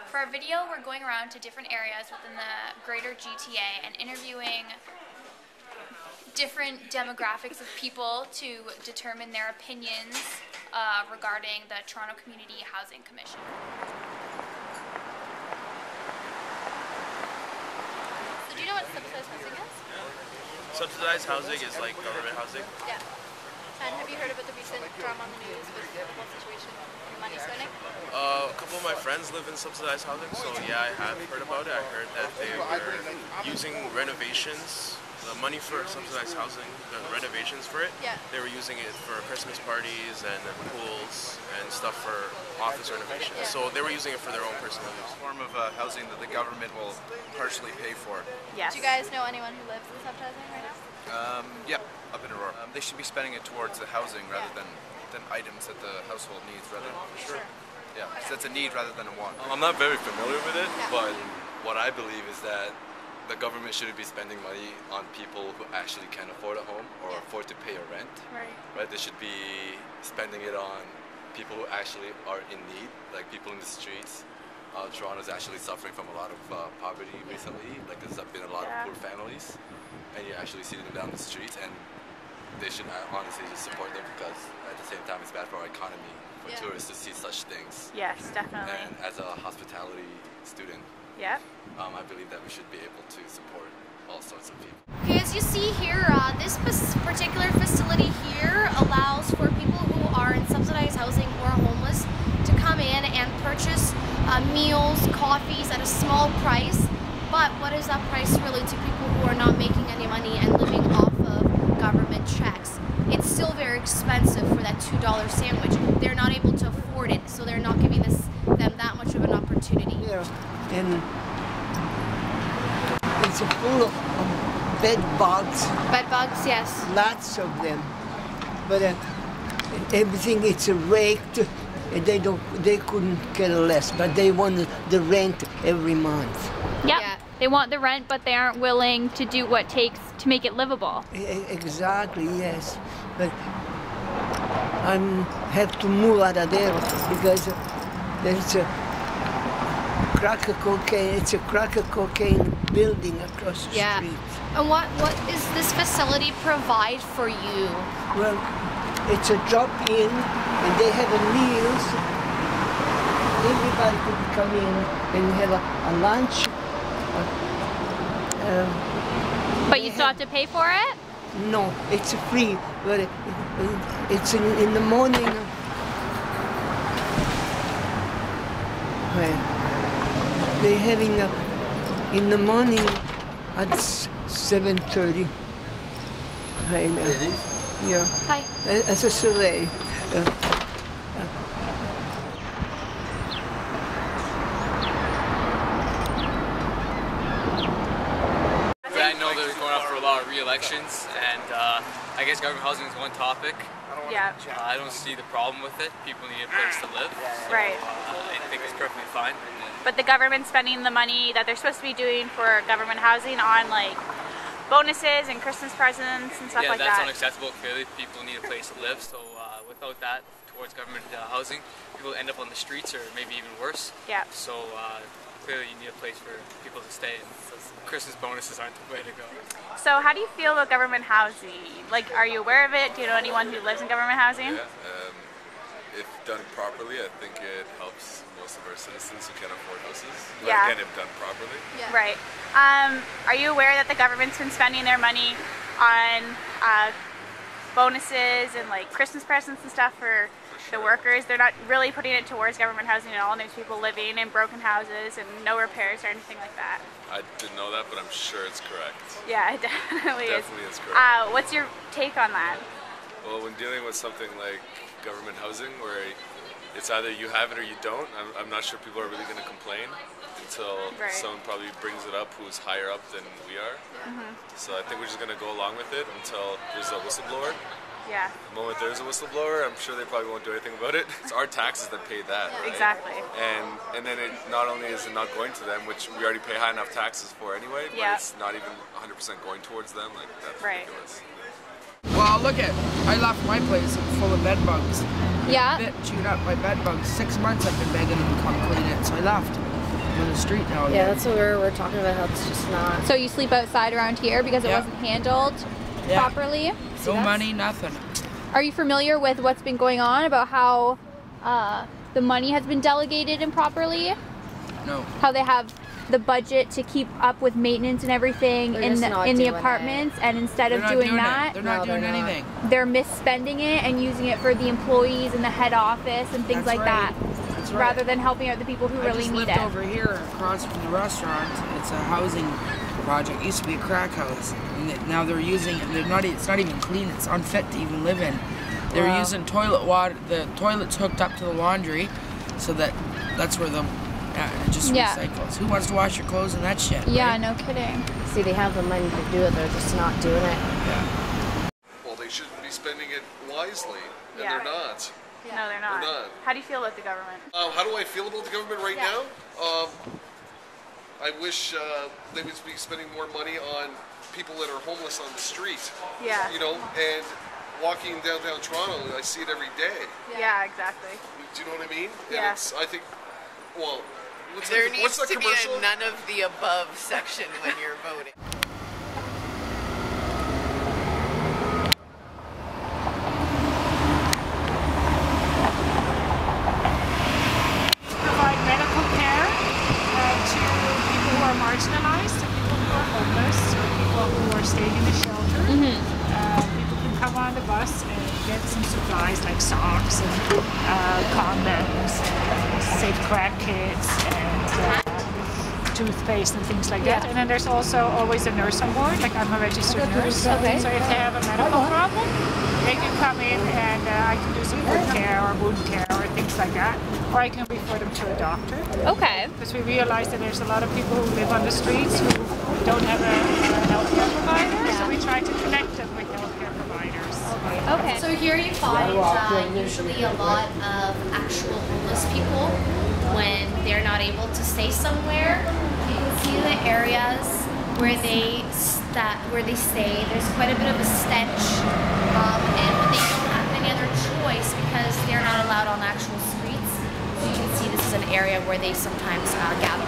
For our video, we're going around to different areas within the greater GTA and interviewing different demographics of people to determine their opinions regarding the Toronto Community Housing Commission. So do you know what subsidized housing is? Subsidized housing is like government housing. Yeah. And have you heard about the recent drama on the news with the whole situation and the money spending? A couple of my friends live in subsidized housing, so yeah, I have heard about it. I heard that they were using renovations, the money for subsidized housing, the renovations for it. Yeah. They were using it for Christmas parties and pools and stuff for office renovations. Yeah. So they were using it for their own personal use. Form of housing that the government will partially pay for. Yes. Do you guys know anyone who lives in subsidized housing right now? Yeah, up in Aurora. They should be spending it towards the housing rather than items that the household needs, rather. Sure. Yeah, so it's a need rather than a want. I'm not very familiar with it, but what I believe is that the government shouldn't be spending money on people who actually can afford a home or afford to pay a rent. Right? They should be spending it on people who actually are in need, like people in the streets. Toronto's actually suffering from a lot of poverty recently. Like there's been a lot of poor families, and you actually see them down the streets, and they should honestly just support them because at the same time it's bad for our economy for tourists to see such things. Yes, definitely. And as a hospitality student, I believe that we should be able to support all sorts of people. Okay, as you see here, this particular facility here allows for people who are in subsidized housing or homeless to come in and purchase meals, coffees at a small price. But what is that price really to people who are not making any money and living off of government checks? It's still very expensive for that $2 sandwich. They're not able to afford it, so they're not giving them that much of an opportunity. Yeah, and it's full of bed bugs. Bed bugs, yes. Lots of them. But everything it's raked. And they couldn't care less, but they want the rent every month. Yep. Yeah. They want the rent, but they aren't willing to do what it takes to make it livable. Exactly, yes. But I have to move out of there because there's a crack cocaine. It's a crack cocaine building across the street. And what is this facility provide for you? Well, it's a drop-in, and they have meals. Everybody could come in and have a lunch. But you still have to pay for it? No, it's free. But it's in the morning. They're having in the morning at 7:30. Yeah. Hi. As a survey. I know they're going up for a lot of re-elections, and I guess government housing is one topic. Yeah. I don't see the problem with it. People need a place to live. So, right. I think it's perfectly fine. But the government's spending the money that they're supposed to be doing for government housing on like bonuses and Christmas presents and stuff like that. Yeah, that's unacceptable. Clearly, people need a place to live. So without that, towards government housing, people end up on the streets or maybe even worse. Yeah. So clearly, you need a place for people to stay. And so Christmas bonuses aren't the way to go. So how do you feel about government housing? Like, are you aware of it? Do you know anyone who lives in government housing? Yeah, if done properly, I think it helps most of our citizens who can't afford houses. But Yeah. again, if done properly. Yeah. Right. Are you aware that the government's been spending their money on bonuses and like Christmas presents and stuff for the workers? They're not really putting it towards government housing at all, and there's people living in broken houses and no repairs or anything like that. I didn't know that, but I'm sure it's correct. Yeah, it definitely is. Definitely is correct. What's your take on that? Well, when dealing with something like government housing, where it's either you have it or you don't, I'm not sure people are really going to complain until someone probably brings it up who's higher up than we are. So I think we're just going to go along with it until there's a whistleblower. Yeah. The moment there's a whistleblower, I'm sure they probably won't do anything about it. It's our taxes that pay that, right? Exactly. And then it not only is it not going to them, which we already pay high enough taxes for anyway, but it's not even 100% going towards them. Like, that's ridiculous. Well, look at, I left my place full of bed bugs. Yeah. Bit chewed up by bed bugs. 6 months I've been begging them to come clean it, so I left. on the street now. Yeah, that's what we're talking about, how it's just not. So you sleep outside around here because it wasn't handled properly? No money, nothing. Are you familiar with what's been going on about how the money has been delegated improperly? No. How they have the budget to keep up with maintenance and everything in the apartments, and instead of doing that, they're not doing anything. They're misspending it and using it for the employees in the head office and things like that, rather than helping out the people who really need it. I just lived over here across from the restaurant. It's a housing project. It used to be a crack house, and now they're using it. It's not even clean. It's unfit to even live in. They're using toilet water. The toilet's hooked up to the laundry, so that's where the it just recycles. Who wants to wash your clothes in that shit? Yeah, right? no kidding. See, they have the money to do it, they're just not doing it. Yeah. Well, they should be spending it wisely, and they're not. No, they're not. They're not. How do you feel about the government? How do I feel about the government right now? I wish they would be spending more money on people that are homeless on the street. Yeah. You know, and walking downtown Toronto, I see it every day. Yeah, exactly. Do you know what I mean? Yeah. And I think, well, there needs what's the to commercial? be a none of the above section when you're voting. Provide medical care to people who are marginalized, to people who are homeless, or people who are staying in the shelter. People can come on the bus and get some supplies like socks and condoms, and safe crack kits, and toothpaste and things like that. And then there's also always a nurse on board, like I'm a registered nurse. So if they have a medical problem, they can come in and I can do some foot care or wound care or things like that. Or I can refer them to a doctor. Okay. Because we realize that there's a lot of people who live on the streets who don't have a healthcare provider, so we try to connect them with healthcare providers. Okay. So here you find usually a lot of actual homeless people when they're not able to stay somewhere. You can see the areas where they stay. There's quite a bit of a stench, and they don't have any other choice because they're not allowed on actual streets. So you can see this is an area where they sometimes gather